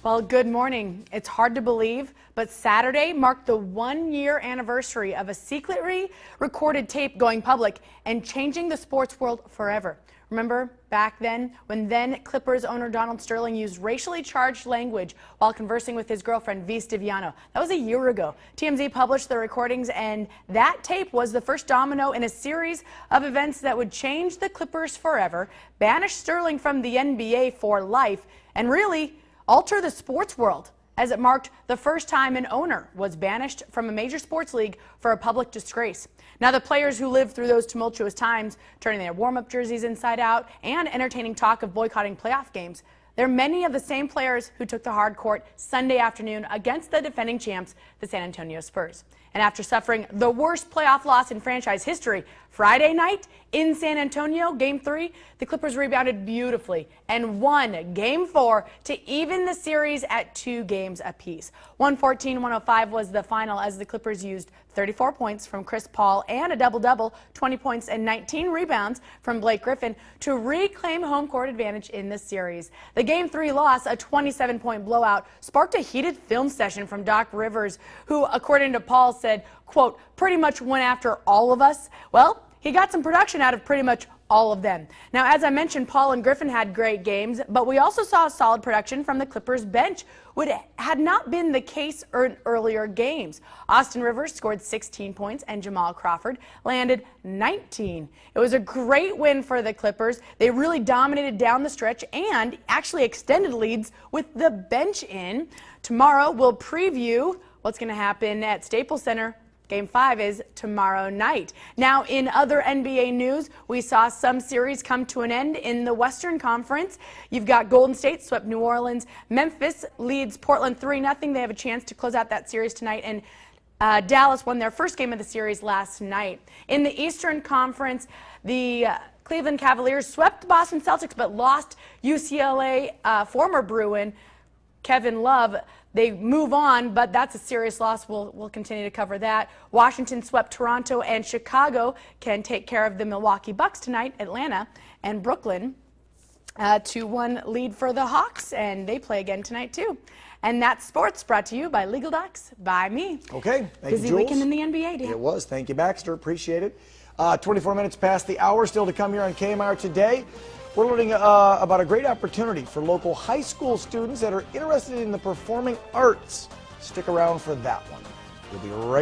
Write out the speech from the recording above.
Well, good morning. It's hard to believe, but Saturday marked the 1-year anniversary of a secretly recorded tape going public and changing the sports world forever. Remember back then when Clippers owner Donald Sterling used racially charged language while conversing with his girlfriend V. Stiviano? That was a year ago. TMZ published the recordings, and that tape was the first domino in a series of events that would change the Clippers forever, banish Sterling from the NBA for life, and really alter the sports world, as it marked the first time an owner was banished from a major sports league for a public disgrace. Now, the players who lived through those tumultuous times, turning their warm-up jerseys inside out and entertaining talk of boycotting playoff games, they're many of the same players who took the hard court Sunday afternoon against the defending champs, the San Antonio Spurs. And after suffering the worst playoff loss in franchise history, Friday night in San Antonio, Game 3, the Clippers rebounded beautifully and won Game 4 to even the series at 2 games apiece. 114-105 was the final, as the Clippers used 34 points from Chris Paul and a double-double, 20 points and 19 rebounds from Blake Griffin to reclaim home court advantage in the series. The Game 3 loss, a 27-point blowout, sparked a heated film session from Doc Rivers, who, according to Paul, said, quote, pretty much went after all of us. Well, he got some production out of pretty much all of them. Now, as I mentioned, Paul and Griffin had great games, but we also saw solid production from the Clippers bench, which had not been the case in earlier games. Austin Rivers scored 16 points and Jamal Crawford landed 19. It was a great win for the Clippers. They really dominated down the stretch and actually extended leads with the bench in. Tomorrow we'll preview what's going to happen at Staples Center. Game 5 is tomorrow night. Now, in other NBA news, we saw some series come to an end in the Western Conference. You've got Golden State swept New Orleans. Memphis leads Portland 3-0. They have a chance to close out that series tonight. And Dallas won their first game of the series last night. In the Eastern Conference, the Cleveland Cavaliers swept the Boston Celtics but lost UCLA former Bruin Kevin Love. They move on, but that's a serious loss. We'll continue to cover that. Washington swept Toronto, and Chicago can take care of the Milwaukee Bucks tonight. Atlanta and Brooklyn 2-1 lead for the Hawks, and they play again tonight too. And that's sports, brought to you by Legal Docs by me. Okay, thank you, Busy Jules. weekend in the NBA, Dan. It was. Thank you, Baxter. Appreciate it. 24 minutes past the hour, still to come here on KMIR today. We're learning about a great opportunity for local high school students that are interested in the performing arts. Stick around for that one. We'll be right